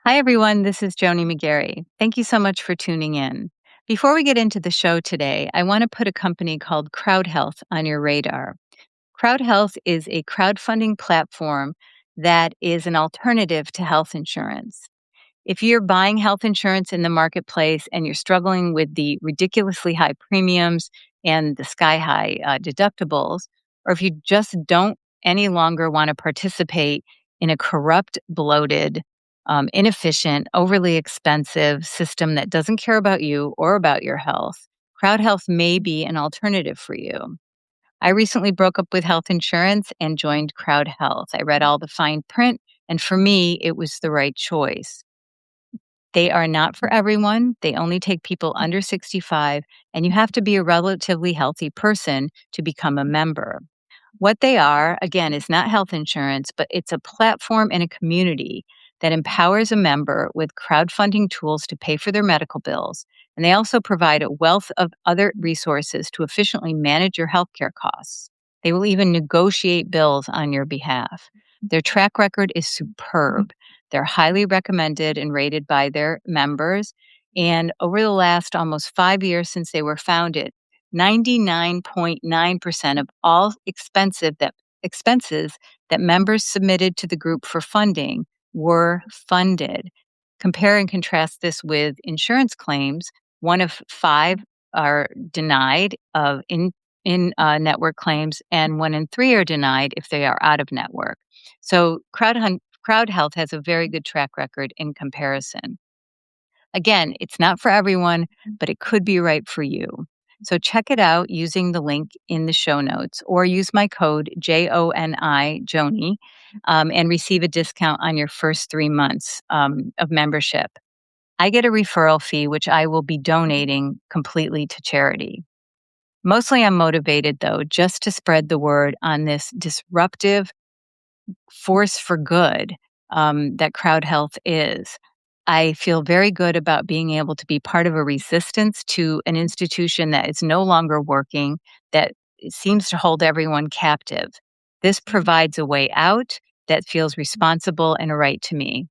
Hi, everyone. This is Joni McGarry. Thank you so much for tuning in. Before we get into the show today, I want to put a company called Crowd Health on your radar. Crowd Health is a crowdfunding platform that is an alternative to health insurance. If you're buying health insurance in the marketplace and you're struggling with the ridiculously high premiums and the sky high deductibles, or if you just don't any longer want to participate in a corrupt, bloated, inefficient, overly expensive system that doesn't care about you or about your health, Crowd Health may be an alternative for you. I recently broke up with health insurance and joined Crowd Health. I read all the fine print, and for me, it was the right choice. They are not for everyone. They only take people under 65, and you have to be a relatively healthy person to become a member. What they are, again, is not health insurance, but it's a platform and a community that empowers a member with crowdfunding tools to pay for their medical bills. And they also provide a wealth of other resources to efficiently manage your healthcare costs. They will even negotiate bills on your behalf. Their track record is superb. They're highly recommended and rated by their members. And over the last almost 5 years since they were founded, 99.9% of all expenses that members submitted to the group for funding were funded. Compare and contrast this with insurance claims. One of five are denied of in network claims, and one in three are denied if they are out of network. So Crowd Health has a very good track record in comparison. Again, it's not for everyone, but it could be right for you. So check it out using the link in the show notes or use my code Joni, and receive a discount on your first 3 months of membership. I get a referral fee, which I will be donating completely to charity. Mostly I'm motivated, though, just to spread the word on this disruptive force for good that Crowd Health is. I feel very good about being able to be part of a resistance to an institution that is no longer working, that seems to hold everyone captive. This provides a way out that feels responsible and right to me.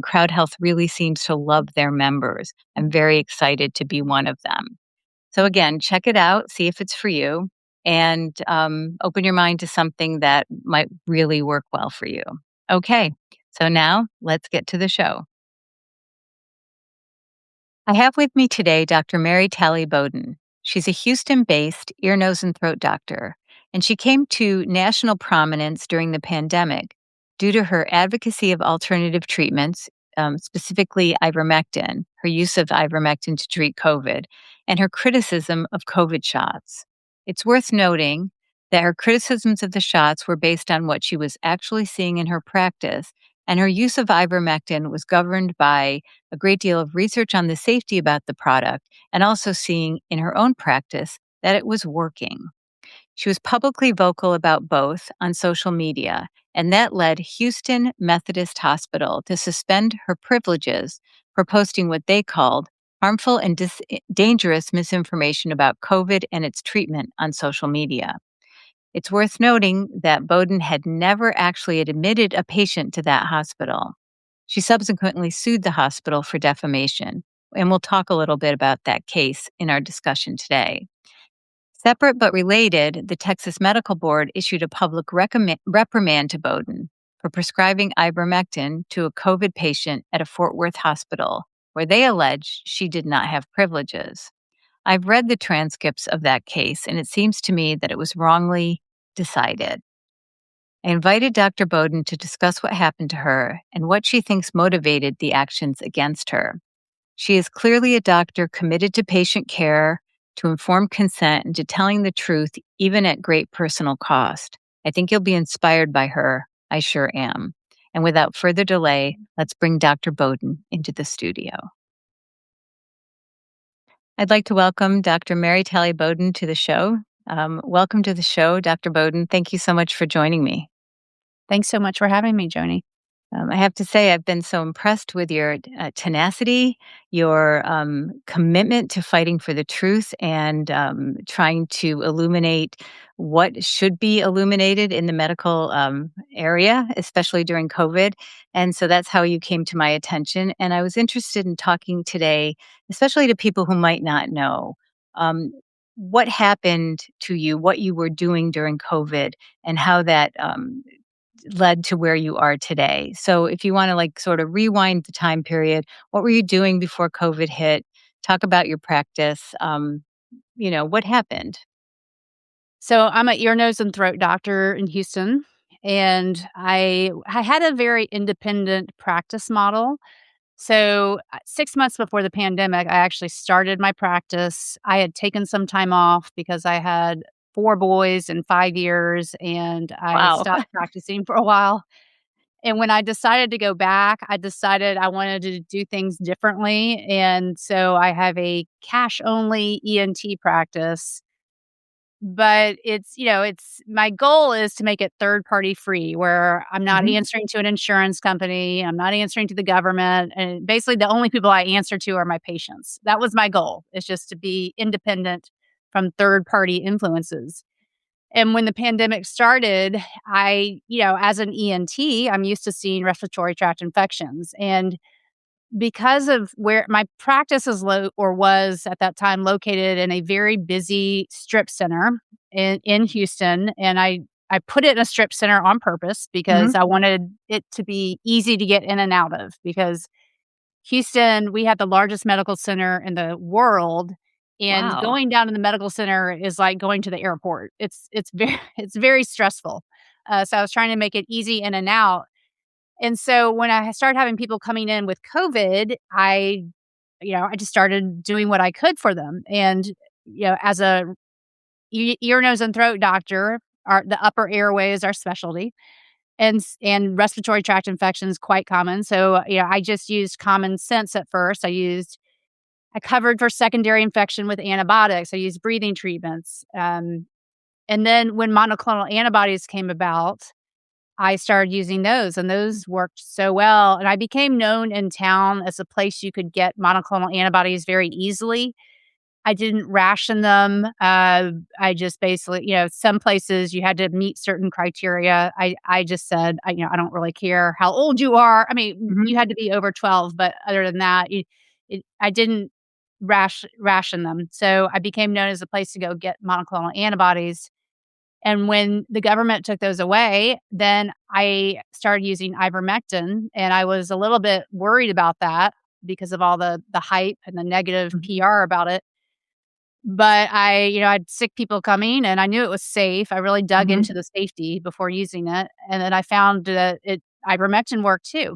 Crowd Health really seems to love their members. I'm very excited to be one of them. So, again, check it out, see if it's for you, and open your mind to something that might really work well for you. Okay, so now let's get to the show. I have with me today Dr. Mary Talley Bowden. She's a Houston based ear, nose, and throat doctor, and she came to national prominence during the pandemic due to her advocacy of alternative treatments, specifically ivermectin, her use of ivermectin to treat COVID, and her criticism of COVID shots. It's worth noting that her criticisms of the shots were based on what she was actually seeing in her practice, and her use of ivermectin was governed by a great deal of research on the safety about the product and also seeing in her own practice that it was working. She was publicly vocal about both on social media, and that led Houston Methodist Hospital to suspend her privileges for posting what they called harmful and dangerous misinformation about COVID and its treatment on social media. It's worth noting that Bowden had never actually admitted a patient to that hospital. She subsequently sued the hospital for defamation, and we'll talk a little bit about that case in our discussion today. Separate but related, the Texas Medical Board issued a public reprimand to Bowden for prescribing ivermectin to a COVID patient at a Fort Worth hospital, where they alleged she did not have privileges. I've read the transcripts of that case, and it seems to me that it was wrongly decided. I invited Dr. Bowden to discuss what happened to her and what she thinks motivated the actions against her. She is clearly a doctor committed to patient care, to informed consent, and to telling the truth, even at great personal cost. I think you'll be inspired by her. I sure am. And without further delay, let's bring Dr. Bowden into the studio. I'd like to welcome Dr. Mary Talley Bowden to the show. Welcome to the show, Dr. Bowden. Thank you so much for joining me. Thanks so much for having me, Joni. I have to say, I've been so impressed with your tenacity, your commitment to fighting for the truth, and trying to illuminate what should be illuminated in the medical area, especially during COVID. And so that's how you came to my attention. And I was interested in talking today, especially to people who might not know. Um, what happened to you, what you were doing during COVID, and how that led to where you are today. So if you wanna, like, sort of rewind the time period, what were you doing before COVID hit? Talk about your practice, what happened? So I'm a ear, nose, and throat doctor in Houston, and I had a very independent practice model. So 6 months before the pandemic, I actually started my practice. I had taken some time off because I had 4 boys in 5 years, and I Wow. stopped practicing for a while. And when I decided to go back, I decided I wanted to do things differently, and so I have a cash only ENT practice, but it's my goal is to make it third party free, where I'm not Mhm. answering to an insurance company, I'm not answering to the government, and basically the only people I answer to are my patients. That was my goal, is just to be independent from third party influences. And when the pandemic started, as an ENT, I'm used to seeing respiratory tract infections. And because of where my practice is was at that time located in a very busy strip center in Houston, and I put it in a strip center on purpose because Mhm. I wanted it to be easy to get in and out of, because Houston, we have the largest medical center in the world, and Wow. going down to the medical center is like going to the airport. It's very it's very stressful. So I was trying to make it easy in and out. And so when I started having people coming in with COVID, I just started doing what I could for them. And as a ear, nose, and throat doctor, the upper airway is our specialty, and respiratory tract infections quite common. So I just used common sense at first. I covered for secondary infection with antibiotics. I used breathing treatments, and then when monoclonal antibodies came about, I started using those, and those worked so well, and I became known in town as a place you could get monoclonal antibodies very easily. I didn't ration them. I just basically, some places you had to meet certain criteria. I just said, I don't really care how old you are. I mean, Mhm. you had to be over 12, but other than that, I didn't ration them. So I became known as a place to go get monoclonal antibodies. And when the government took those away, then I started using ivermectin, and I was a little bit worried about that because of all the hype and the negative Mhm. PR about it. But I had sick people coming, and I knew it was safe. I really dug Mhm. into the safety before using it, and then I found that ivermectin worked too.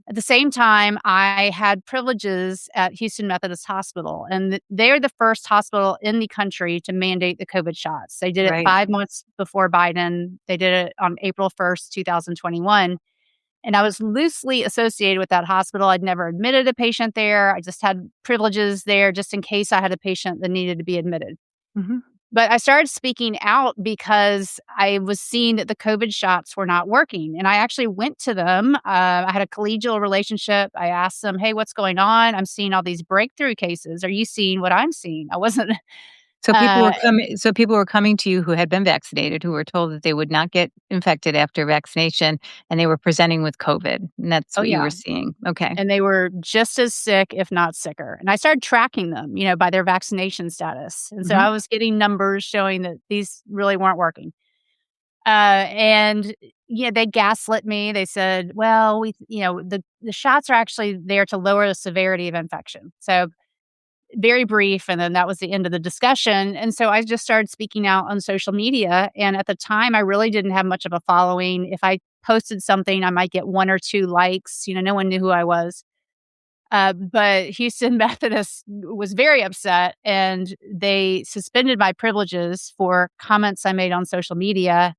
At the same time, I had privileges at Houston Methodist Hospital, and they're the first hospital in the country to mandate the COVID shots. They did it Right. 5 months before Biden. They did it on April 1st, 2021, and I was loosely associated with that hospital. I'd never admitted a patient there. I just had privileges there just in case I had a patient that needed to be admitted. Mhm. But I started speaking out because I was seeing that the COVID shots were not working, and I actually went to them. I had a collegial relationship. I asked them, "Hey, what's going on? I'm seeing all these breakthrough cases. Are you seeing what I'm seeing?" I wasn't. Uh, So people were coming to you who had been vaccinated, who were told that they would not get infected after vaccination, and they were presenting with COVID, and that's oh what you were yeah, seeing. Okay. and they were just as sick, if not sicker. And I started tracking them, by their vaccination status, and so Mhm. I was getting numbers showing that these really weren't working. And yeah, they gaslit me. They said, "Well, the shots are actually there to lower the severity of infection." So very brief, and then that was the end of the discussion. And so I just started speaking out on social media. And at the time, I really didn't have much of a following. If I posted something, I might get one or two likes. No one knew who I was. But Houston Methodist was very upset, and they suspended my privileges for comments I made on social media.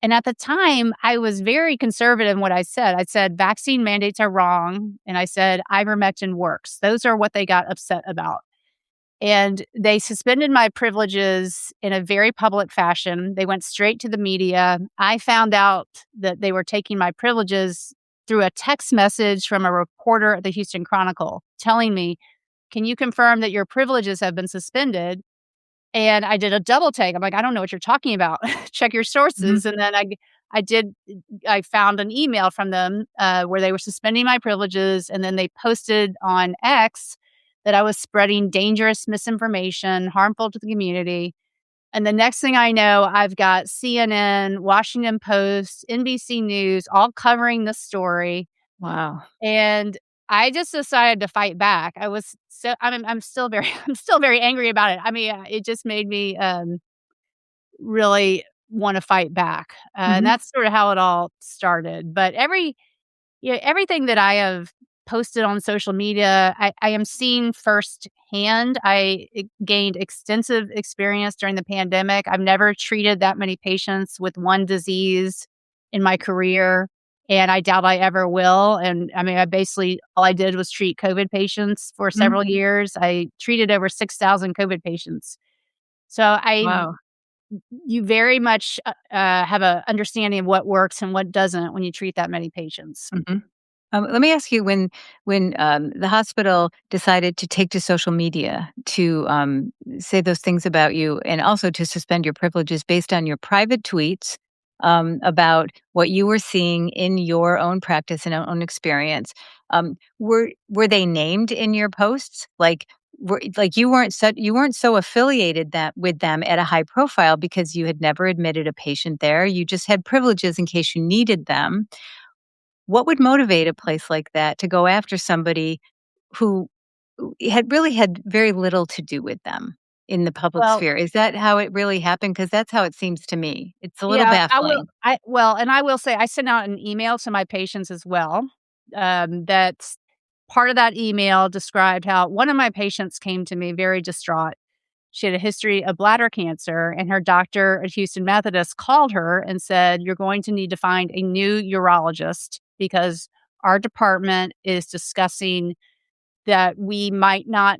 And at the time, I was very conservative in what I said. I said, vaccine mandates are wrong. And I said, ivermectin works. Those are what they got upset about. And they suspended my privileges in a very public fashion. They went straight to the media. I found out that they were taking my privileges through a text message from a reporter at the Houston Chronicle telling me, "Can you confirm that your privileges have been suspended?" And I did a double take. I'm like, "I don't know what you're talking about. Check your Mhm. sources." And then I did I found an email from them, where they were suspending my privileges, and then they posted on X that I was spreading dangerous misinformation, harmful to the community. And the next thing I know, I've got CNN, Washington Post, NBC News all covering the story, Wow. and I just decided to fight back. I'm still very I'm still very angry about it. I mean, it just made me, really wanna fight back, and Mhm. that's sort of how it all started. But everything that I have posted on social media, I am seeing firsthand. Gained extensive experience during the pandemic. I've never treated that many patients with one disease in my career, and I doubt I ever will. And I mean, I basically all I did was treat COVID patients for Mhm. several years. I treated over 6,000 COVID patients. So Wow. you very much have a understanding of what works and what doesn't when you treat that many patients. Mhm. Let me ask you, when the hospital decided to take to social media to say those things about you, and also to suspend your privileges based on your private tweets about what you were seeing in your own practice and own experience, were they named in your posts? Like you weren't so affiliated that with them at a high profile because you had never admitted a patient there. You just had privileges in case you needed them. What would motivate a place like that to go after somebody who had very little to do with them in the public Well, sphere? Is that how it really happened? Because that's how it seems to me. It's a little yeah, baffling. I will say I sent out an email to my patients as well. That's part of that email described how one of my patients came to me very distraught. She had a history of bladder cancer, and her doctor at Houston Methodist called her and said, "You're going to need to find a new urologist because our department is discussing that we might not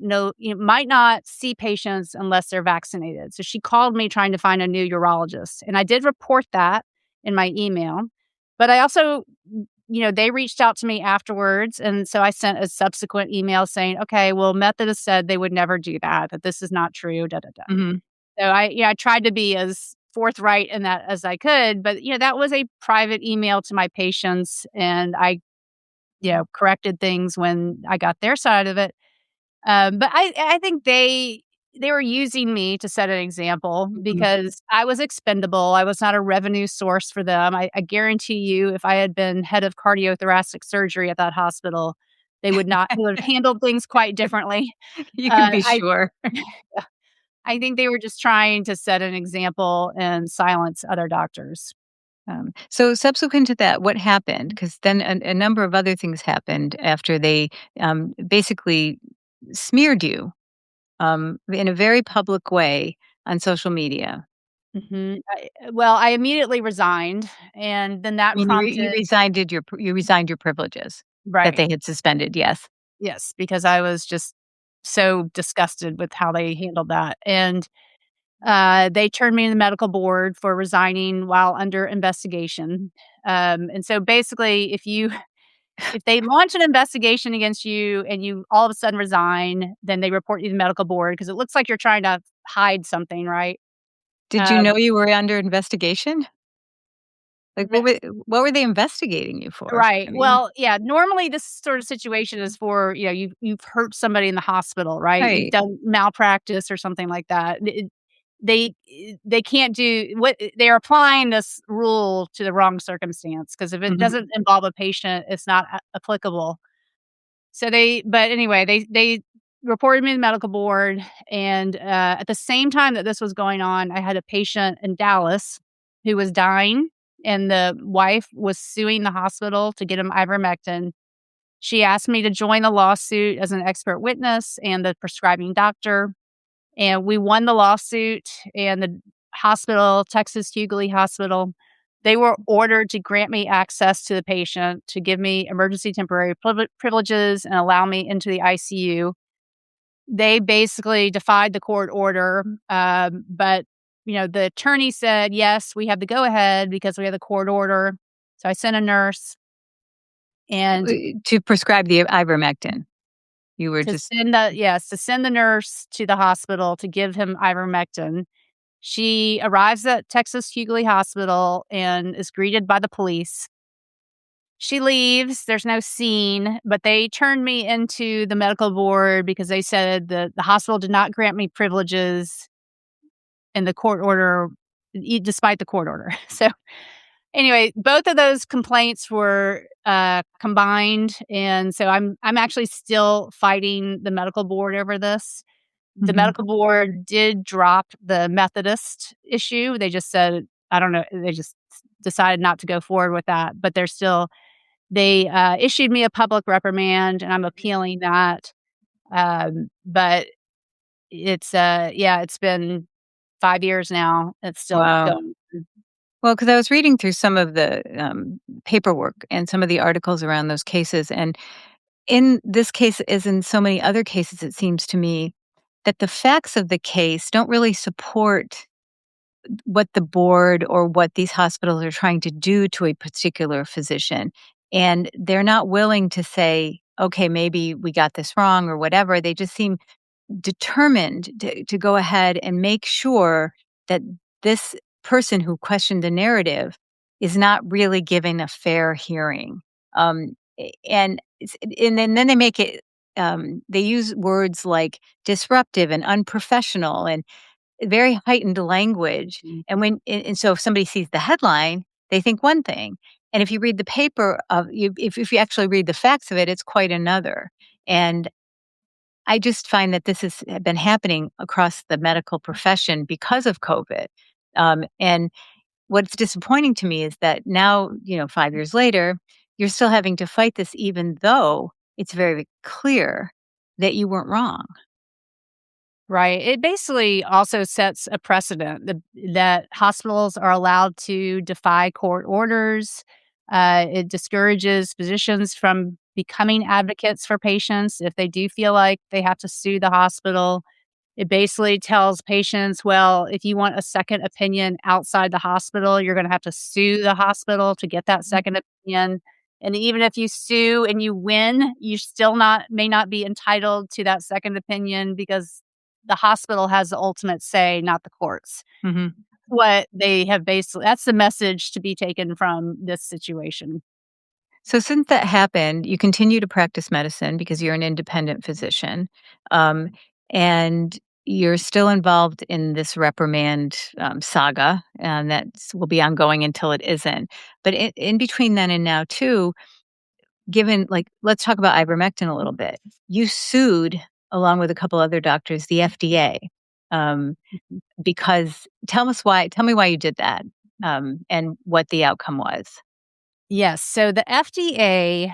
see patients unless they're vaccinated." So she called me trying to find a new urologist. And I did report that in my email. But I also, they reached out to me afterwards. And so I sent a subsequent email saying, "Okay, well, Methodist said they would never do that, that this is not true, da da da." Mhm. So I tried to be as forthright in that as I could. But, that was a private email to my patients. And I, corrected things when I got their side of it. But I think they were using me to set an example Mhm. because I was expendable. I was not a revenue source for them. I guarantee you, if I had been head of cardiothoracic surgery at that hospital, they would have handled things quite differently. You can Uh, be I sure. I think they were just trying to set an example and silence other doctors. So subsequent to that, what happened? Because then a number of other things happened after they basically smeared you in a very public way on social media. Well, I immediately resigned, and then I that mean, you prompted. resigned your privileges that Right. they had suspended, yes. Yes, because I was just so disgusted with how they handled that. And they turned me in the medical board for resigning while under investigation. And so basically, if they launch an investigation against you and you all of a sudden resign, then they report you to the medical board because it looks like you're trying to hide something, right? Did you know Um, you were under investigation? Like, what were they investigating you for? Right. I mean, Well, yeah, normally this sort of situation is for, you've hurt somebody in the hospital, right? You've right. done malpractice or something like that. They can't do what they're applying this rule to the wrong circumstance because if it Mhm. doesn't involve a patient, it's not applicable. But anyway, they reported me to the medical board, and at the same time that this was going on, I had a patient in Dallas who was dying, and the wife was suing the hospital to get him ivermectin. She asked me to join the lawsuit as an expert witness and the prescribing doctor, and we won the lawsuit. And the hospital, Texas Hughley Hospital, they were ordered to grant me access to the patient, to give me emergency temporary privileges and allow me into the ICU. They basically defied the court order, but, the attorney said, "Yes, we have the go ahead because we have the court order." So I sent a nurse. And To prescribe the ivermectin. You were to just send the yes, to send the nurse to the hospital to give him ivermectin. She arrives at Texas Hughley Hospital and is greeted by the police. She leaves, there's no scene, but they turned me into the medical board because they said the hospital did not grant me privileges in the court order, despite the court order. So, anyway, both of those complaints were, combined, and so I'm actually still fighting the medical board over this. The mhm. medical board did drop the Methodist issue. They just said, I don't know, they just decided not to go forward with that, but they, issued me a public reprimand, and I'm appealing that. But yeah, it's been 5 years now. It's still Wow. going. Well, because I was reading through some of the, paperwork and some of the articles around those cases, and in this case, as in so many other cases, it seems to me that the facts of the case don't really support what the board or what these hospitals are trying to do to a particular physician. And they're not willing to say, okay, maybe we got this wrong or whatever. They just seem determined to go ahead and make sure that this person who questioned the narrative is not really giving a fair hearing. And then they make it, they use words like disruptive and unprofessional and very heightened language. Mhm. And so if somebody sees the headline, they think one thing. And if you read the paper of you if you actually read the facts of it, it's quite another. And I just find that this has been happening across the medical profession because of COVID. And what's disappointing to me is that now, 5 years later, you're still having to fight this even though it's very clear that you weren't wrong. Right. It basically also sets a precedent that hospitals are allowed to defy court orders. It discourages physicians from becoming advocates for patients if they do feel like they have to sue the hospital. It basically tells patients, well, if you want a second opinion outside the hospital, you're going to have to sue the hospital to get that second opinion. And even if you sue and you win, you still not may not be entitled to that second opinion because the hospital has the ultimate say, not the courts. Mhm. What they have basically that's the message to be taken from this situation. So since that happened, you continue to practice medicine because you're an independent physician, um, and you're still involved in this reprimand saga, and that will be ongoing until it isn't. But in between then and now, too, given like let's talk about ivermectin a little bit. You sued along with a couple other doctors the FDA um, because tell us why. Tell me why you did that and what the outcome was. Yes. So the FDA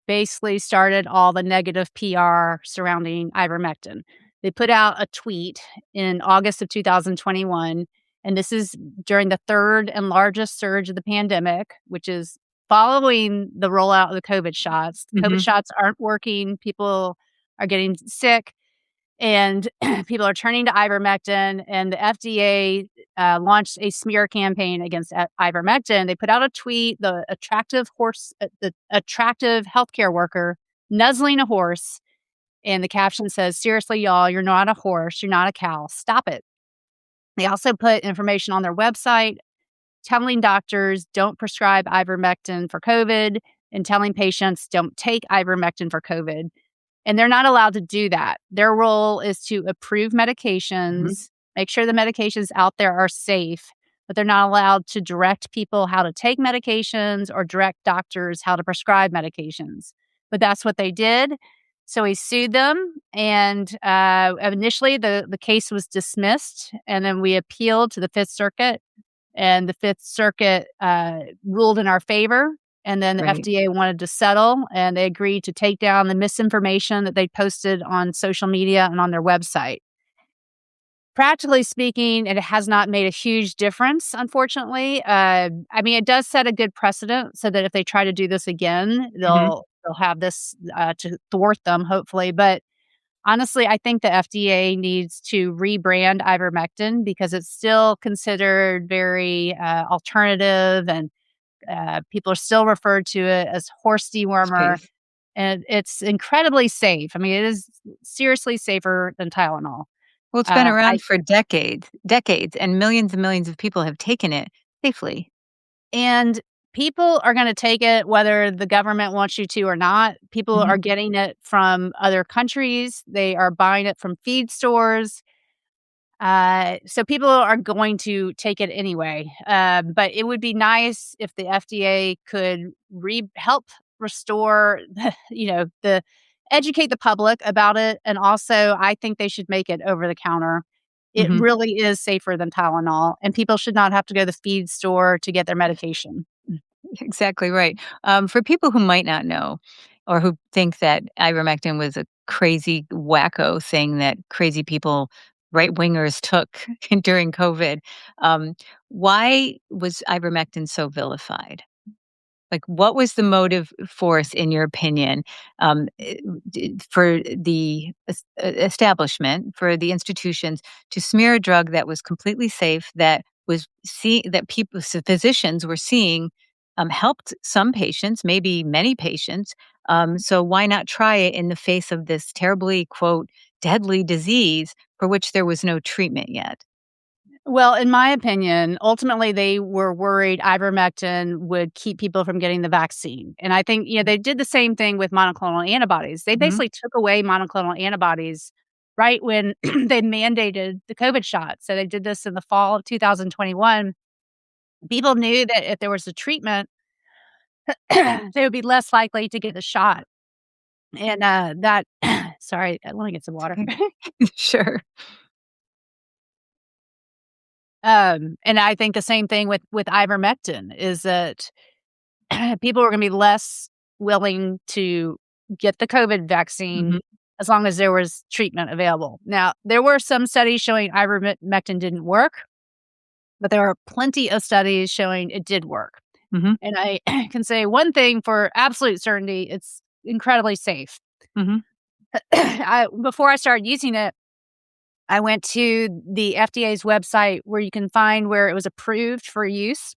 basically started all the negative PR surrounding ivermectin. They put out a tweet in August of 2021, and this is during the third and largest surge of the pandemic, which is following the rollout of the COVID shots. The COVID Hmm. shots aren't working, people are getting sick. And people are turning to ivermectin, and the FDA launched a smear campaign against ivermectin. They put out a tweet, the attractive healthcare worker nuzzling a horse, and the caption says, "Seriously, y'all, you're not a horse, you're not a cow. Stop it." They also put information on their website telling doctors don't prescribe ivermectin for COVID and telling patients don't take ivermectin for COVID. And they're not allowed to do that. Their role is to approve Hmm. medications, make sure the medications out there are safe, but they're not allowed to direct people how to take medications or direct doctors how to prescribe medications. But that's what they did. So he sued them, and initially the case was dismissed, and then we appealed to the Fifth Circuit, and the Fifth Circuit ruled in our favor. And then the Right. FDA wanted to settle, and they agreed to take down the misinformation that they posted on social media and on their website. Practically speaking, it has not made a huge difference, unfortunately. I mean, it does set a good precedent so that if they try to do this again, Hmm. they'll have this to thwart them, hopefully. But honestly, I think the FDA needs to rebrand ivermectin because it's still considered very alternative and People are still referred to it as horse dewormer, Safe. and it's incredibly safe. I mean, it is seriously safer than Tylenol. Well, it's been I around for decades, and millions of people have taken it safely. And people are gonna take it whether the government wants you to or not. People Mhm, are getting it from other countries. They are buying it from feed stores. So people are going to take it anyway. But it would be nice if the FDA could help restore, the educate the public about it, and also I think they should make it over the counter. It mhm. really is safer than Tylenol, and people should not have to go to the feed store to get their medication. Exactly right. For people who might not know or who think that ivermectin was a crazy wacko thing that crazy people, right wingers, took during COVID, um, why was ivermectin so vilified? Like, what was the motive force, in your opinion, for the establishment, for the institutions to smear a drug that was completely safe, that that people, physicians were seeing, helped some patients, maybe many patients. So why not try it in the face of this terribly, quote, deadly disease for which there was no treatment yet? Well, in my opinion, ultimately, they were worried ivermectin would keep people from getting the vaccine, and I think, they did the same thing with monoclonal antibodies. They Hmm. basically took away monoclonal antibodies right when they mandated the COVID shot, so they did this in the fall of 2021. People knew that if there was a treatment, they would be less likely to get the shot, and, that sorry, let me get some water. Sure. And I think the same thing with ivermectin is that people were gonna be less willing to get the COVID vaccine Hmm. as long as there was treatment available. Now, there were some studies showing ivermectin didn't work, but there are plenty of studies showing it did work. Hmm. And I can say one thing for absolute certainty, it's incredibly safe. Hmm. Before I started using it, I went to the FDA's website where you can find where it was approved for use.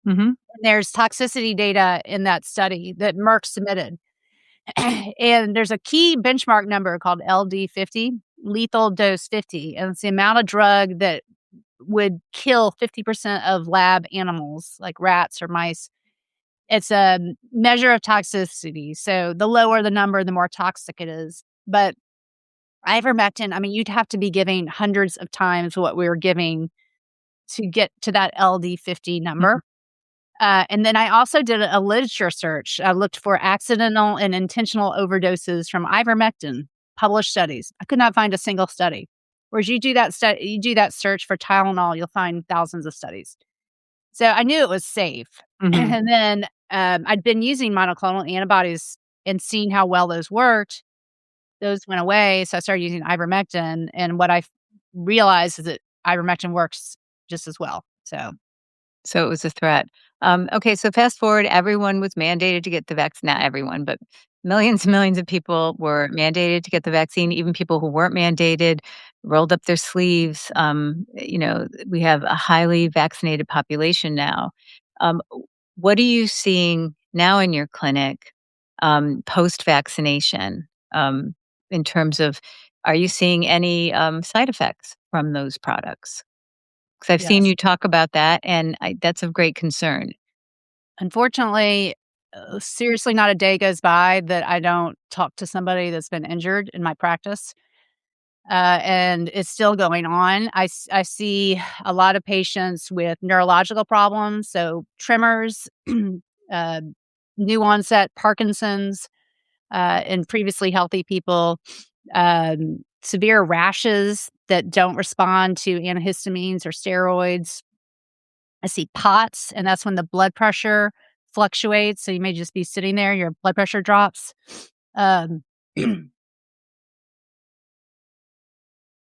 Hmm. There's toxicity data in that study that Merck submitted. And there's a key benchmark number called LD50, lethal dose 50, and it's the amount of drug that would kill 50% of lab animals like rats or mice. It's a measure of toxicity. So the lower the number, the more toxic it is. But ivermectin, I mean, you'd have to be giving hundreds of times what we were giving to get to that LD50 number. And then I also did a literature search. I looked for accidental and intentional overdoses from ivermectin, published studies. I could not find a single study. Whereas you do that search for Tylenol, you'll find thousands of studies. So I knew it was safe. Hmm. And then I'd been using monoclonal antibodies and seeing how well those worked. Those went away, so I started using ivermectin. And what realized is that ivermectin works just as well. So So it was a threat. Okay, so fast forward, everyone was mandated to get the vaccine. Not everyone, but millions and millions of people were mandated to get the vaccine. Even people who weren't mandated rolled up their sleeves. We have a highly vaccinated population now. What are you seeing now in your clinic, post vaccination, in terms of, are you seeing any side effects from those products? 'Cause I've seen yes. you talk about that, and that's of great concern. Unfortunately, seriously, not a day goes by that I don't talk to somebody that's been injured in my practice, and it's still going on. I see a lot of patients with neurological problems, so tremors, uh, new onset Parkinson's, in previously healthy people, severe rashes that don't respond to antihistamines or steroids. I see POTS, and that's when the blood pressure fluctuates, so you may just be sitting there, your blood pressure drops. Um,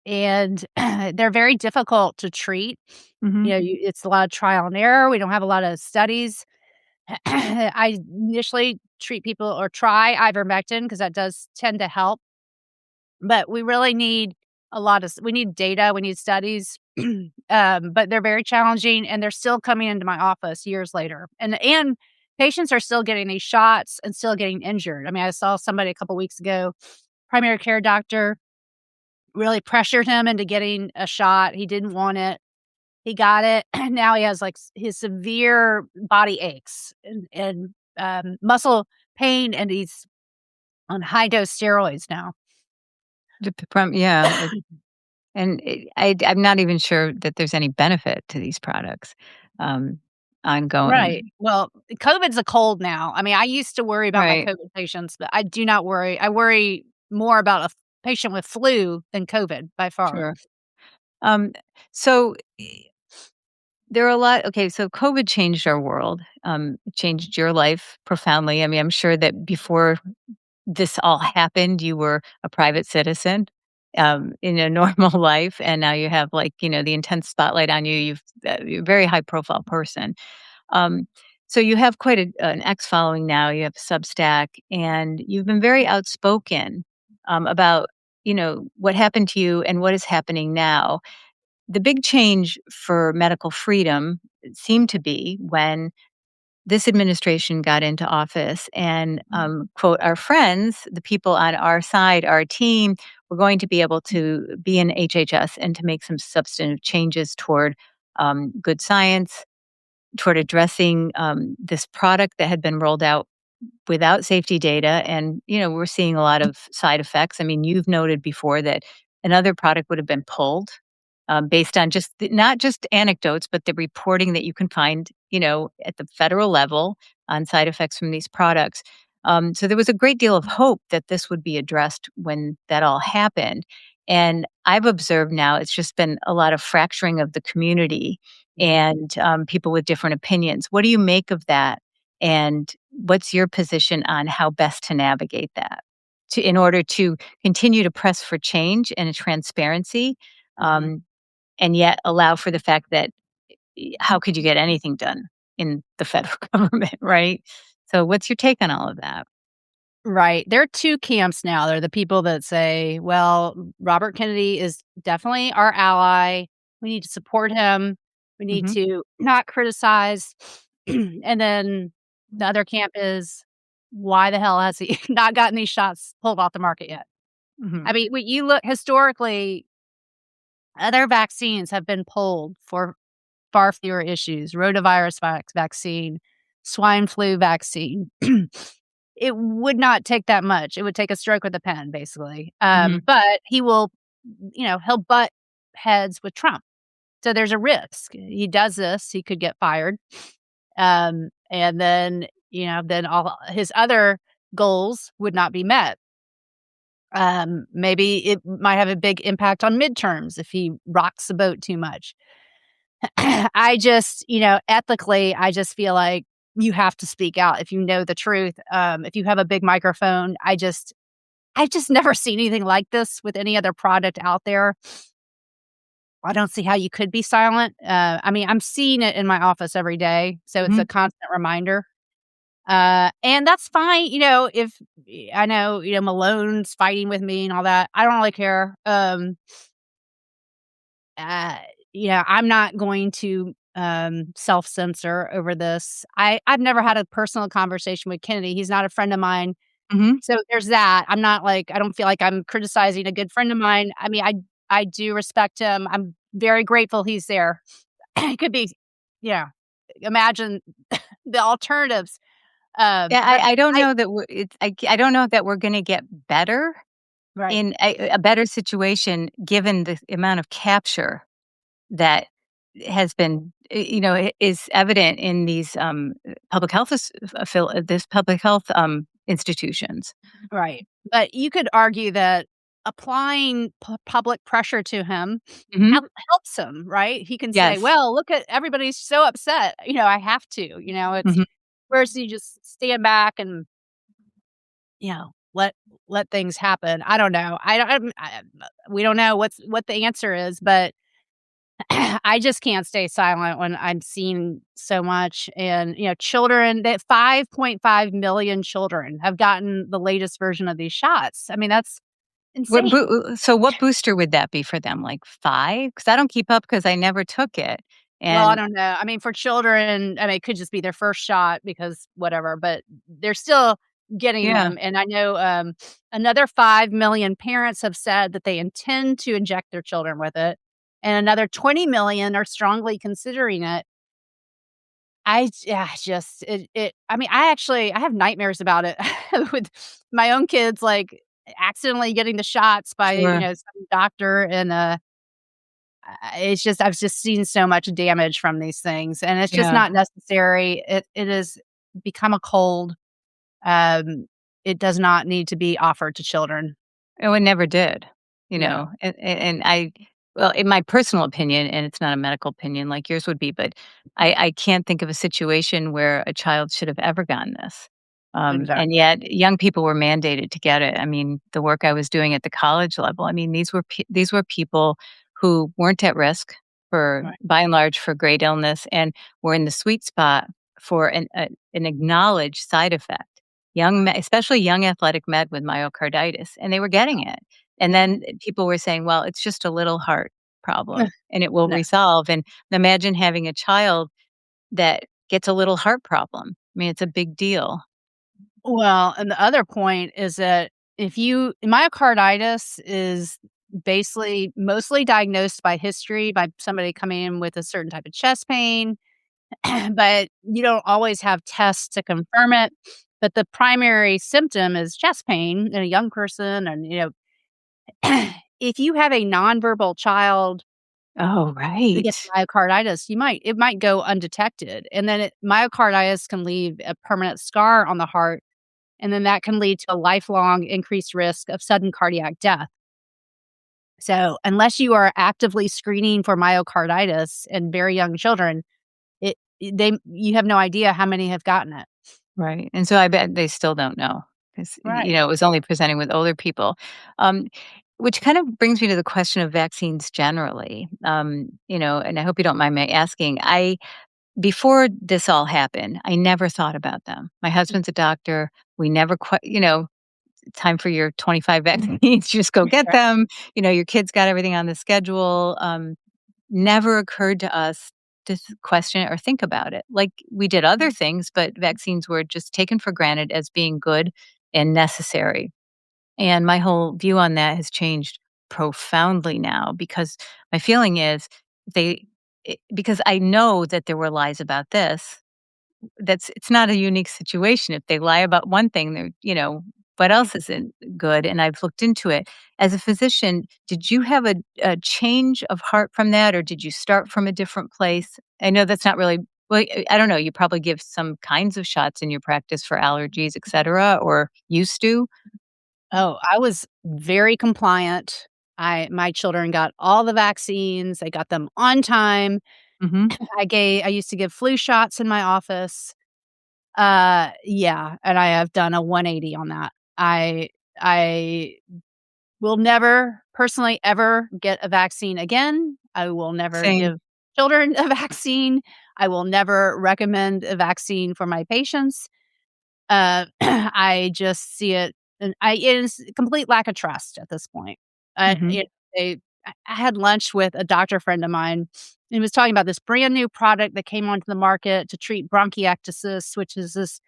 and they're very difficult to treat. Mhm, It's a lot of trial and error, we don't have a lot of studies. I initially treat people or try ivermectin because that does tend to help, but we really need we need data, we need studies, but they're very challenging, and they're still coming into my office years later, and patients are still getting these shots and still getting injured. I mean, I saw somebody a couple weeks ago, primary care doctor really pressured him into getting a shot. He didn't want it. He got it, and now he has, like, his severe body aches and muscle pain, and he's on high dose steroids now. Yeah, and I'm not even sure that there's any benefit to these products, um, Right. ongoing. Well, COVID's a cold now. I mean, I used to worry about my Right, COVID patients, but I do not worry. I worry more about a patient with flu than COVID by far. sure. Um, so, there are a lot okay, so COVID changed our world, it changed your life profoundly. I mean, I'm sure that before this all happened, you were a private citizen, in a normal life, and now you have, like, the intense spotlight on you. You're a very high profile person. Um, so you have quite an X following now. You have Substack, and you've been very outspoken, about, what happened to you and what is happening now. The big change for medical freedom seemed to be when this administration got into office and, quote, our friends, the people on our side, our team, were going to be able to be in HHS and to make some substantive changes toward, good science, toward addressing, this product that had been rolled out without safety data. And, we're seeing a lot of side effects. I mean, you've noted before that another product would have been pulled, based on not just anecdotes, but the reporting that you can find, at the federal level on side effects from these products. So there was a great deal of hope that this would be addressed when that all happened. And I've observed now it's just been a lot of fracturing of the community and, people with different opinions. What do you make of that? And what's your position on how best to navigate that in order to continue to press for change and transparency, Mhm. um, and yet allow for the fact that how could you get anything done in the federal government, right? So, what's your take on all of that? Right. There are 2 camps now. There are the people that say, "Well, Robert Kennedy is definitely our ally. We need to support him. We need Hmm. to not criticize." And then the other camp is, "Why the hell has he not gotten these shots pulled off the market yet?" Hmm. I mean, when you look historically, other vaccines have been pulled for far fewer issues. Rotavirus vaccine, swine flu vaccine. It would not take that much. It would take a stroke with a pen, basically. Hmm. But he will, he'll butt heads with Trump. So there's a risk. He does this, he could get fired. And then, then all his other goals would not be met. Maybe it might have a big impact on midterms if he rocks the boat too much. I just, ethically, I just feel like you have to speak out if you know the truth. If you have a big microphone, I've just never seen anything like this with any other product out there. I don't see how you could be silent. I mean, I'm seeing it in my office every day, so it's Hmm. a constant reminder. And that's fine, if I know, Malone's fighting with me and all that. I don't really care. Uh, I'm not going to self-censor over this. I've never had a personal conversation with Kennedy. He's not a friend of mine. Hmm. So there's that. I don't feel like I'm criticizing a good friend of mine. I mean, I do respect him. I'm very grateful he's there. It could be, yeah. Imagine the alternatives. Yeah, But I don't I know that I don't know that we're going to get better right, in a better situation given the amount of capture that has been, is evident in these, public health this public health, institutions. right. But you could argue that applying public pressure to him Mhm. helps him, right? He can say, Yes. "Well, look at everybody's so upset. I have to." It's Mhm. whereas you just stand back and you know, let let things happen. I don't know. We don't know what the answer is, but I just can't stay silent when I'm seeing so much. And, children that 5.5 million children have gotten the latest version of these shots. I mean, insane. So what booster would that be for them, like 5? Because I don't keep up because I never took it, Well, I and don't know. I mean, for children, I mean, it could just be their first shot because whatever, but they're still getting yeah. them. And I know another 5 million parents have said that they intend to inject their children with it, and another 20 million are strongly considering it. Yeah, just I mean, I have nightmares about it with my own kids, like accidentally getting the shots by, Sure. some doctor and it's just I've just seen so much damage from these things, and it's just Yeah. not necessary. It has become a cold. Um, it does not need to be offered to children. Oh, it never did, No, and I well, in my personal opinion, and it's not a medical opinion like yours would be, but I can't think of a situation where a child should have ever gotten this. And exactly. yet young people were mandated to get it. I mean, the work I was doing at the college level, I mean, these were people who weren't at risk for Right. by and large for great illness and were in the sweet spot for an acknowledged side effect. Especially young athletic med with myocarditis, and they were getting it. And Mhm. then people were saying, "Well, it's just a little heart problem, and it will No. resolve." And imagine having a child that gets a little heart problem. I mean, it's a big deal. Well, and the other point is that if you myocarditis is basically mostly diagnosed by history by somebody coming in with a certain type of chest pain, but you don't always have tests to confirm it. But the primary symptom is chest pain in a young person, and if you have a nonverbal child Oh, that gets right. myocarditis, it might go undetected, and then myocarditis can leave a permanent scar on the heart, and then that can lead to a lifelong increased risk of sudden cardiac death. So, unless you are actively screening for myocarditis in very young children, you have no idea how many have gotten it. Right, and so I bet they still don't know 'cause, Right. it was only presenting with older people. Um, which kind of brings me to the question of vaccines generally, and I hope you don't mind me asking. I Before this all happened, I never thought about them. My husband's a doctor. We never time for your 25 vaccines, just go get Right. them. Your kids got everything on the schedule. Never occurred to us to question it or think about it. Like we did other things, but vaccines were just taken for granted as being good and necessary. And my whole view on that has changed profoundly now because my feeling is because I know that there were lies about this. It's not a unique situation. If they lie about one thing, what else isn't good? And I've looked into it. As a physician, did you have a change of heart from that, or did you start from a different place? I know that's not really, well, I don't know. You probably give some kinds of shots in your practice for allergies, et cetera, or used to. Oh, I was very compliant. My children got all the vaccines. I got them on time. Hmm. I used to give flu shots in my office. Yeah, and I have done a 180 on that. I will never personally ever get a vaccine again. I will never Same. give children a vaccine. I will never recommend a vaccine for my patients. I just see it and it is complete lack of trust at this point. Hmm. I had lunch with a doctor friend of mine, and he was talking about this brand new product that came onto the market to treat bronchiectasis, which is this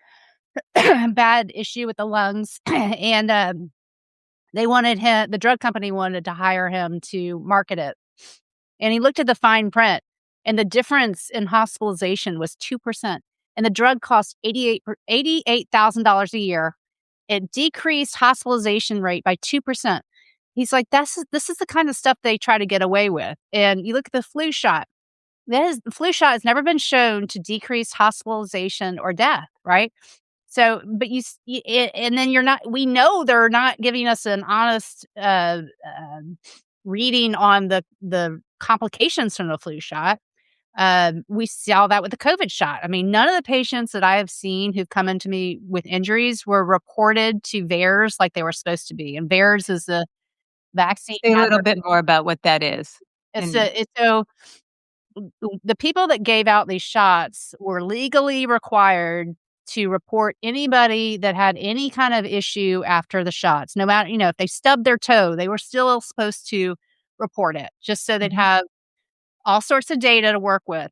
bad issue with the lungs, and, the drug company wanted to hire him to market it, and he looked at the fine print, and the difference in hospitalization was 2%, and the drug cost $88,000 a year. It decreased hospitalization rate by 2%. He's like, This is the kind of stuff they try to get away with." And you look at the flu shot. The flu shot has never been shown to decrease hospitalization or death, right? So, but and then you're not. We know they're not giving us an honest reading on the complications from the flu shot. We saw that with the COVID shot. I mean, none of the patients that I have seen who've come into me with injuries were reported to VAERS like they were supposed to be. And VAERS is the vaccine Say a little advert. bit more about what that is. And It's so the people that gave out these shots were legally required. to report anybody that had any kind of issue after the shots. No matter, if they stubbed their toe, they were still supposed to report it just so they'd Mhm. have all sorts of data to work with.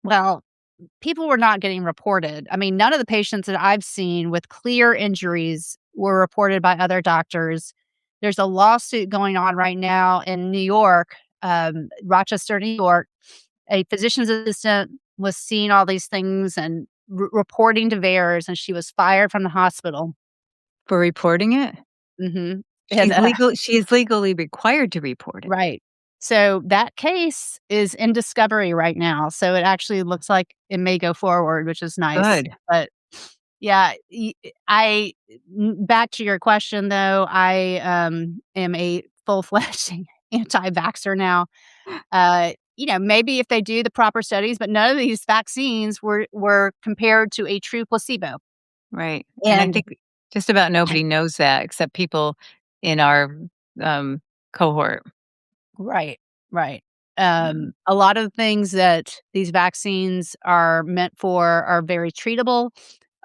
Well, people were not getting reported. I mean, none of the patients that I've seen with clear injuries were reported by other doctors. There's a lawsuit going on right now in New York, Rochester, New York. A physician's assistant was seeing all these things and reporting to VAERS, and she was fired from the hospital. For reporting it? Mhm. And, She is legally required to report it. right. So that case is in discovery right now. So it actually looks like it may go forward, which is nice. Good. But yeah, I back to your question though, I am a full-fledged anti-vaxxer now. Maybe if they do the proper studies, but none of these vaccines were compared to a true placebo. Right, and I And think just about nobody knows that except people in our, um, cohort. right, right. Mm. A lot of the things that these vaccines are meant for are very treatable.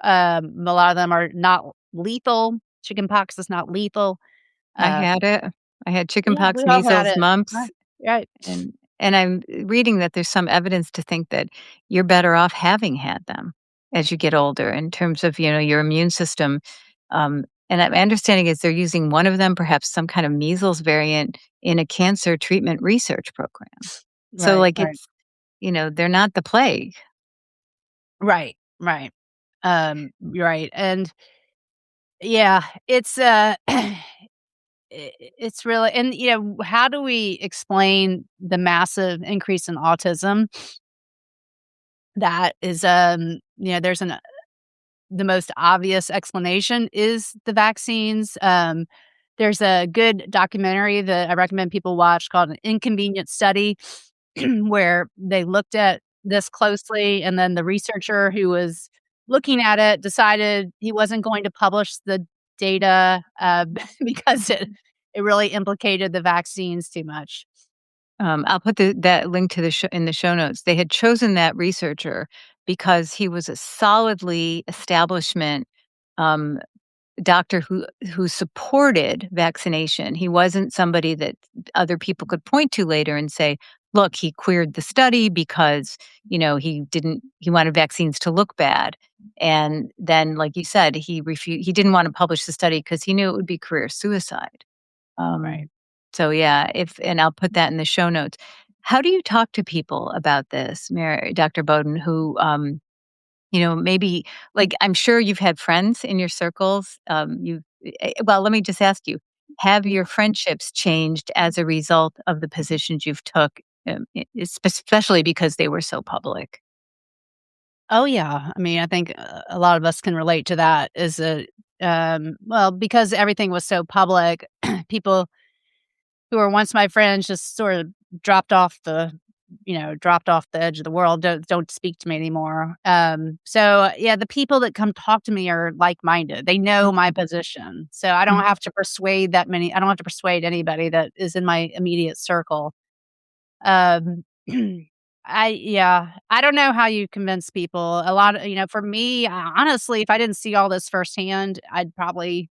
A lot of them are not lethal. Chickenpox is not lethal. I Uh, had it. I had yeah, we chickenpox, all had measles, it. Right, mumps, right, and I'm reading that there's some evidence to think that you're better off having had them as you get older in terms of, your immune system, and my understanding is they're using one of them, perhaps some kind of measles variant, in a cancer treatment research program. So, right, like, right, they're not the plague. right, right. You're right, and yeah, it's it's really, and how do we explain the massive increase in autism that is, there's an the most obvious explanation is the vaccines. There's a good documentary that I recommend people watch called An Inconvenient Study, where they looked at this closely, and then the researcher who was looking at it decided he wasn't going to publish the data, because it really implicated the vaccines too much. I'll put that link to the in the show notes. They had chosen that researcher because he was a solidly establishment, um, doctor who supported vaccination. He wasn't somebody that other people could point to later and say, "Look, he queered the study because, he wanted vaccines to look bad." And then, like you said, he didn't wanna publish the study because he knew it would be career suicide. Right. Um, so yeah, if and I'll put that in the show notes. How do you talk to people about this, Mary Dr. Bowden, who, maybe like, I'm sure you've had friends in your circles, well, let me just ask you, have your friendships changed as a result of the positions you've took, especially because they were so public? Oh, yeah. I mean, I think a lot of us can relate to that is a well, because everything was so public, people who were once my friends just sort of dropped off the edge of the world, don't speak to me anymore. So yeah, the people that come talk to me are like-minded. They know my position. So Mhm. I don't have to persuade anybody that is in my immediate circle. Um, I don't know how you convince people. A lot of, for me, honestly, if I didn't see all this firsthand, I'd probably,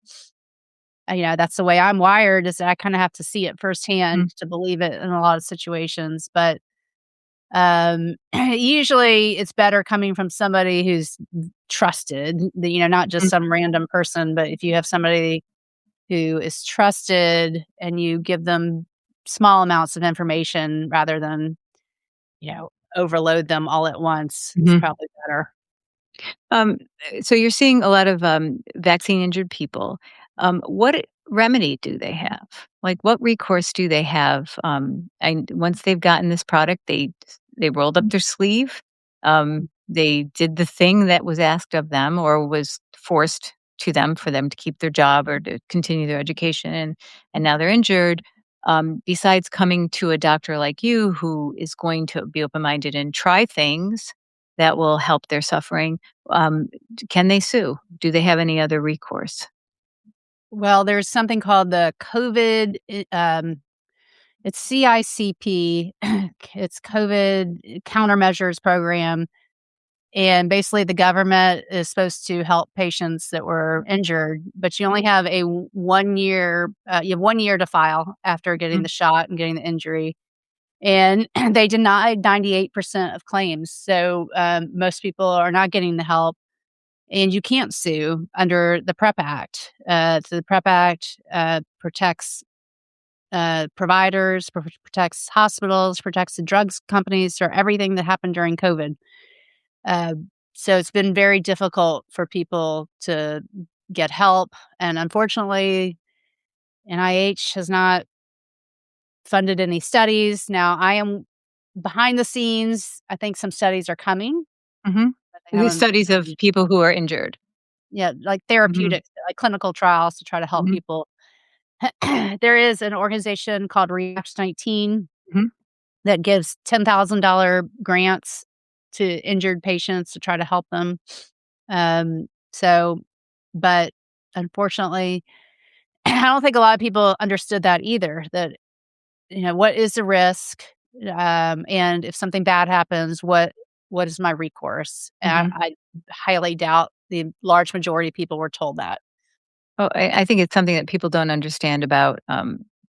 that's the way I'm wired is that I kind of have to see it Mm, firsthand to believe it in a lot of situations. But usually it's better coming from somebody who's trusted, not just mm, some random person, but if you have somebody who is trusted and you give them small amounts of information rather than overload them all at once is mhm. probably better. Um, so you're seeing a lot of, vaccine injured people. What remedy do they have? Like, what recourse do they have? And once they've gotten this product, they rolled up their sleeve. They did the thing that was asked of them or was forced to them for them to keep their job or to continue their education, and now they're injured. Besides coming to a doctor like you, who is going to be open minded and try things that will help their suffering, can they sue? Do they have any other recourse? Well, there's something called the it's CICP, it's COVID countermeasures program. And basically, the government is supposed to help patients that were injured, but you only have a 1 year. You have 1 year to file after getting Mhm, the shot and getting the injury, and they denied 98% of claims. So most people are not getting the help, and you can't sue under the PrEP Act. So the PrEP Act protects providers, protects hospitals, protects the drugs companies for everything that happened during COVID. Uh, so it's been very difficult for people to get help, and unfortunately, NIH has not funded any studies. Now, I am behind the scenes. I think some studies are coming, mhm. but they These haven't studies of been, people who are injured. yeah, like Mhm, therapeutics, like clinical trials to try to help mhm, people. There is an organization called React 19 mhm. that gives $10,000 grants to injured patients to try to help them. So, but unfortunately, I don't think a lot of people understood that either. That what is the risk, and if something bad happens, what is my recourse? And Mhm. I highly doubt the large majority of people were told that. Oh, I think it's something that people don't understand about,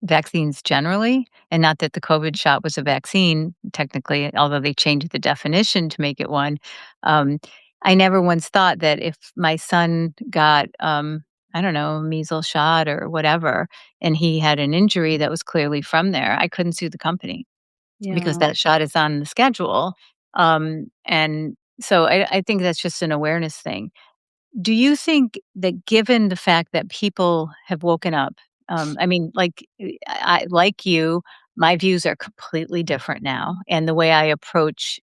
vaccines generally, and not that the COVID shot was a vaccine, technically, although they changed the definition to make it one. Um, I never once thought that if my son got, I don't know, a measles shot or whatever, and he had an injury that was clearly from there, I couldn't sue the company because Yeah. that shot is on the schedule. And so I think that's just an awareness thing. Do you think that given the fact that people have woken up, I mean, like, like you, my views are completely different now, and the way I approach,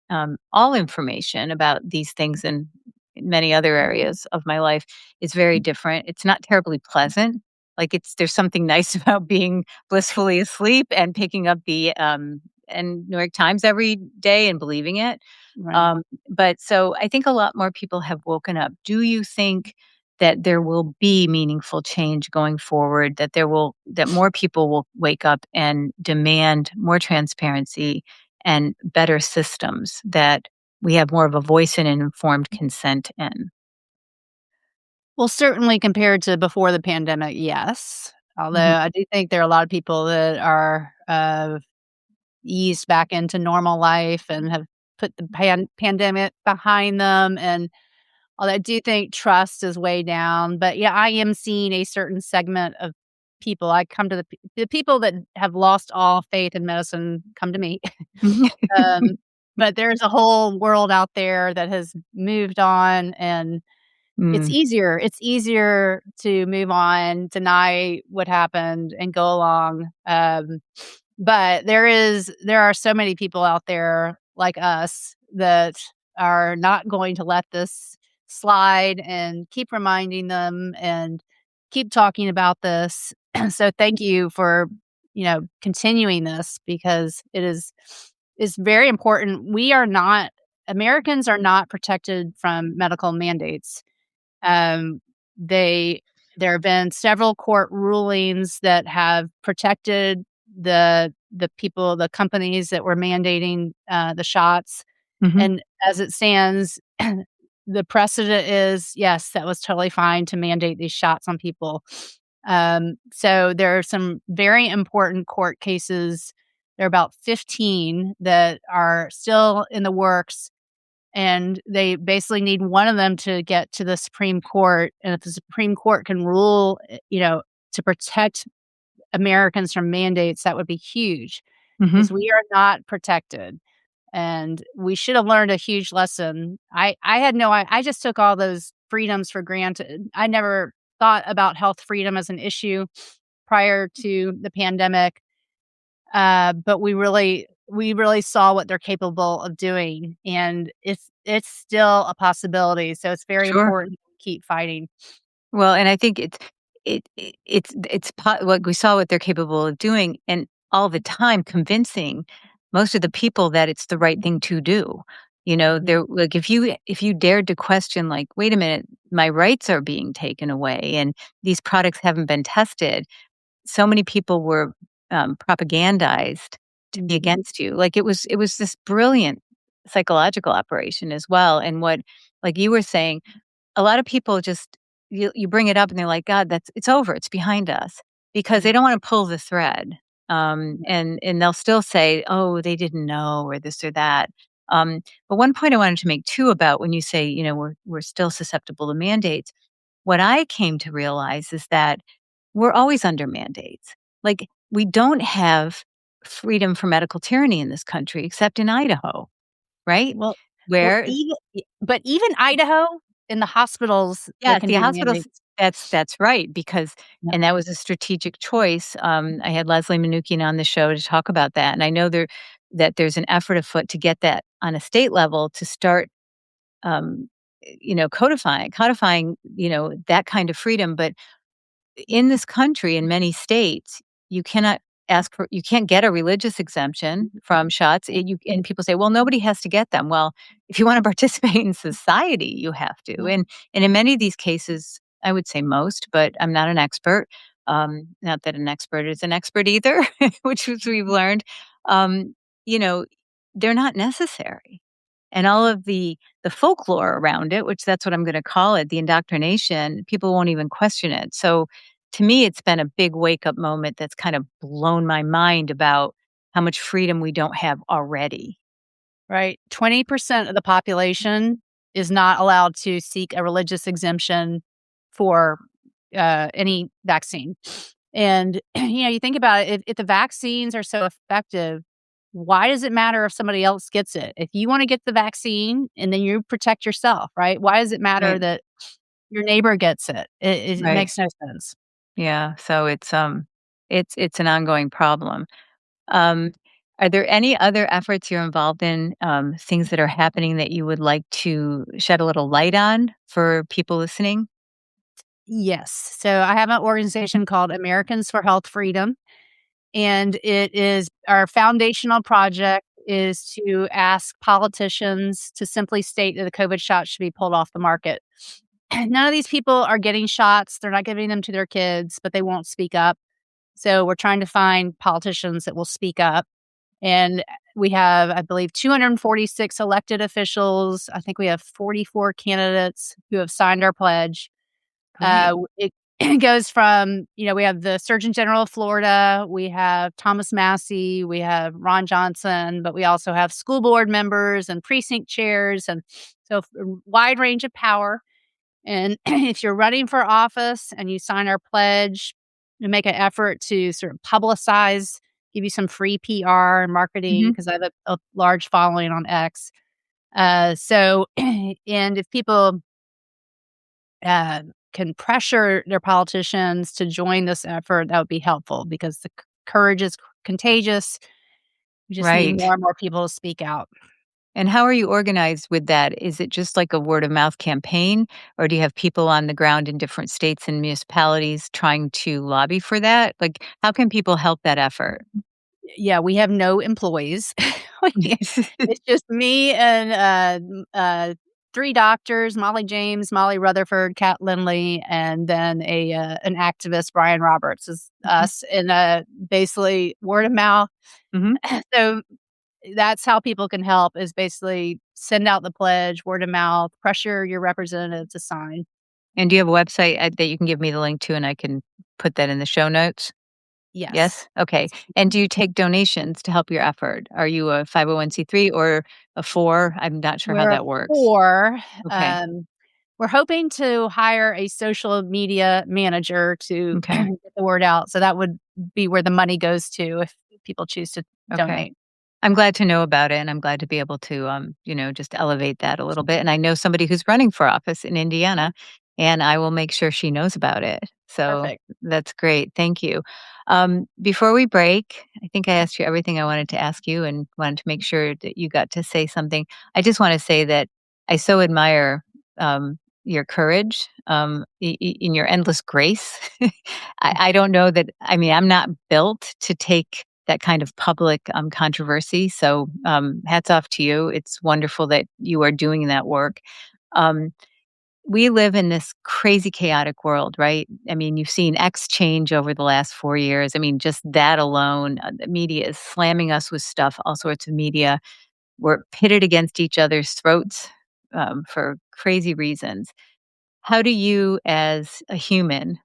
all information about these things and many other areas of my life is very different. It's not terribly pleasant. Like, there's something nice about being blissfully asleep and picking up the, and New York Times every day and believing it. Right. But so I think a lot more people have woken up. Do you think that there will be meaningful change going forward, that more people will wake up and demand more transparency and better systems, that we have more of a voice and an informed consent in? Well, certainly compared to before the pandemic, yes. Although Mhm, I do think there are a lot of people that are eased back into normal life and have put the pandemic behind them. And although I do think trust is way down, but yeah, I am seeing a certain segment of people. I come to the people that have lost all faith in medicine come to me. mhm. um, but there's a whole world out there that has moved on, and Mm, it's easier to move on, deny what happened, and go along. But there are so many people out there like us that are not going to let this slide, and keep reminding them and keep talking about this. So thank you for, continuing this, because is very important. We are not Americans are not protected from medical mandates. Um, they There have been several court rulings that have protected the companies that were mandating the shots, mhm, and as it stands, the precedent is yes, that was totally fine to mandate these shots on people. So there are some very important court cases. There are about 15 that are still in the works, and they basically need one of them to get to the Supreme Court, and if the Supreme Court can rule, to protect Americans from mandates, that would be huge, mhm. because we are not protected, and we should have learned a huge lesson. I had no I just took all those freedoms for granted. I never thought about health freedom as an issue prior to the pandemic. But we really saw what they're capable of doing, and it's still a possibility, so it's very Sure. important to keep fighting. Well, and I think like we saw what they're capable of doing, and all the time convincing most of the people that it's the right thing to do. Mhm, There, like, if you dared to question, like, wait a minute, my rights are being taken away, and these products haven't been tested. So many people were propagandized to be mhm. against you. Like, it was this brilliant psychological operation as well. And what, like you were saying, a lot of people just you bring it up and they're like, "God, that's it's over. It's behind us," because they Mhm. don't want to pull the thread. Yeah. And they'll still say, "Oh, they didn't know," or this or that. But one point I wanted to make too about when you say, we're still susceptible to mandates. What I came to realize is that we're always under mandates. Like, we don't have freedom from medical tyranny in this country except in Idaho, right? Well well, Where even Idaho, in the hospitals, there yes, can the be hospitals mandates. that's right, because Yep. and that was a strategic choice. I had Leslie Manukian on the show to talk about that, and I know there's an effort afoot to get that on a state level to start, um, codifying, that kind of freedom. But in this country, in many states, you cannot you can't get a religious exemption from shots. And people say, well, nobody has to get them. Well, if you want to participate in society, you have to. Yeah. And in many of these cases, I would say most, but I'm not an expert. Not that an expert is an expert either, which is we've learned. Um, you know, they're not necessary. And all of the folklore around it, which that's what I'm going to call it, the indoctrination, people won't even question it. So to me, it's been a big wake up moment that's kind of blown my mind about how much freedom we don't have already. Right. 20% of the population is not allowed to seek a religious exemption for, any vaccine. And, you think about it, if the vaccines are so effective, why does it matter if somebody else gets it? If you wanna get the vaccine and then you protect yourself, right? Why does it matter Right. that your neighbor gets it? It Right. makes no sense. Yeah. So it's an ongoing problem. Um, are there any other efforts you're involved in, things that are happening that you would like to shed a little light on for people listening? Yes. So I have an organization called Americans for Health Freedom. And it is our foundational project is to ask politicians to simply state that the COVID shot should be pulled off the market. None of these people are getting shots. They're not giving them to their kids, but they won't speak up. So we're trying to find politicians that will speak up. And we have, I believe, 246 elected officials. I think we have 44 candidates who have signed our pledge. Great. It it goes from, we have the Surgeon General of Florida, we have Thomas Massey, we have Ron Johnson, but we also have school board members and precinct chairs, and so a wide range of power. And if you're running for office and you sign our pledge, we make an effort to sort of publicize, give you some free PR and marketing Mhm. because I have a large following on X. So, and if people uh, can pressure their politicians to join this effort, that would be helpful because the courage is contagious. We just need Right. more and more people to speak out. And how are you organized with that? Is it just like a word of mouth campaign, or do you have people on the ground in different states and municipalities trying to lobby for that? Like, how can people help that effort? Yeah, we have no employees. It's just me and 3 doctors, Molly James, Molly Rutherford, Kat Lindley, and then an activist, Brian Roberts, is Mhm. us, and basically word of mouth. Mhm. So that's how people can help is basically send out the pledge, word of mouth, pressure your representative to sign. And do you have a website, that you can give me the link to, and I can put that in the show notes? Yes. Yes? Okay. Yes. And do you take donations to help your effort? Are you a 501(c)(3) or a 4? I'm not sure how We're a that works. 4. Okay. Um, we're hoping to hire a social media manager to Okay. get the word out, so that would be where the money goes to if people choose to Okay. donate. I'm glad to know about it, and I'm glad to be able to, just elevate that a little bit. And I know somebody who's running for office in Indiana, and I will make sure she knows about it. So Perfect. that's great. Thank you. Before we break, I think I asked you everything I wanted to ask you and wanted to make sure that you got to say something. I just want to say that I so admire your courage, in your endless grace. I don't know that, I mean, I'm not built to take that kind of public, controversy. So, hats off to you. It's wonderful that you are doing that work. Um, we live in this crazy chaotic world, right? I mean, you've seen X change over the last 4 years. I mean, just that alone, the media is slamming us with stuff, all sorts of media. were pitted against each other's throats for crazy reasons. How do you, as a human,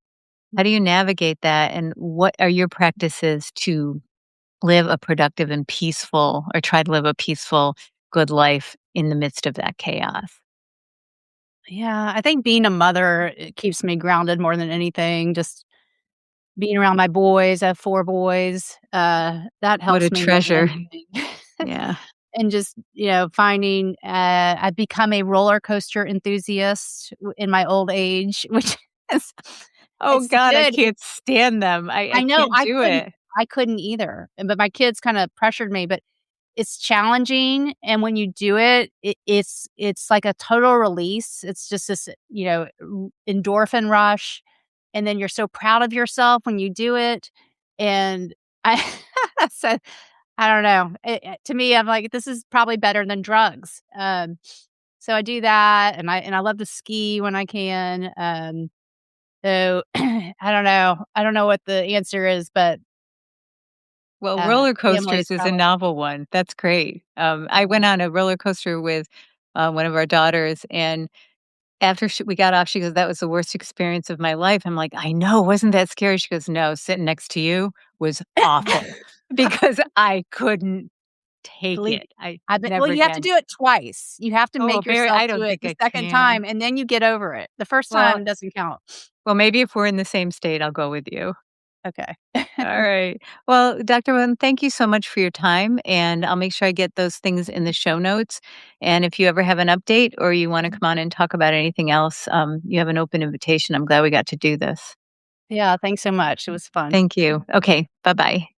how do you navigate that? And what are your practices to live a productive and peaceful, or try to live a peaceful, good life in the midst of that chaos? Yeah, I think being a mother, it keeps me grounded more than anything, just being around my boys. I have 4 boys, that What a helps me more than treasure. anything. Yeah. And just, finding, I've become a roller coaster enthusiast in my old age, which is Oh it's god, I good. can't stand them. I I know, can't do it. I couldn't either, but my kids kinda pressured me, but it's challenging, and when you do it, it's like a total release. It's just this, endorphin rush, and then you're so proud of yourself when you do it, and I so I don't know. To me, I'm like, "This is probably better than drugs." So I do that, and I love to ski when I can, so I don't know. I don't know what the answer is, but, Well, roller family is coasters is a probably novel one. That's great. I went on a roller coaster with, one of our daughters, and after we got off, she goes, "That was the worst experience of my life." I'm like, "I know, wasn't that scary?" She goes, "No, sitting next to you was awful," because I couldn't take believe it. I I bet well, never you have to again. do it twice. You have to Oh, make Mary, yourself I do don't it think the I second can. time, and then you get over it. The first Well time doesn't count. maybe if we're in the same state, I'll go with you. Okay. All right. Well, Dr. Wooden, thank you so much for your time, and I'll make sure I get those things in the show notes. And if you ever have an update or you want to come on and talk about anything else, you have an open invitation. I'm glad we got to do this. Yeah, thanks so much. It was fun. Thank you. Okay. Bye bye.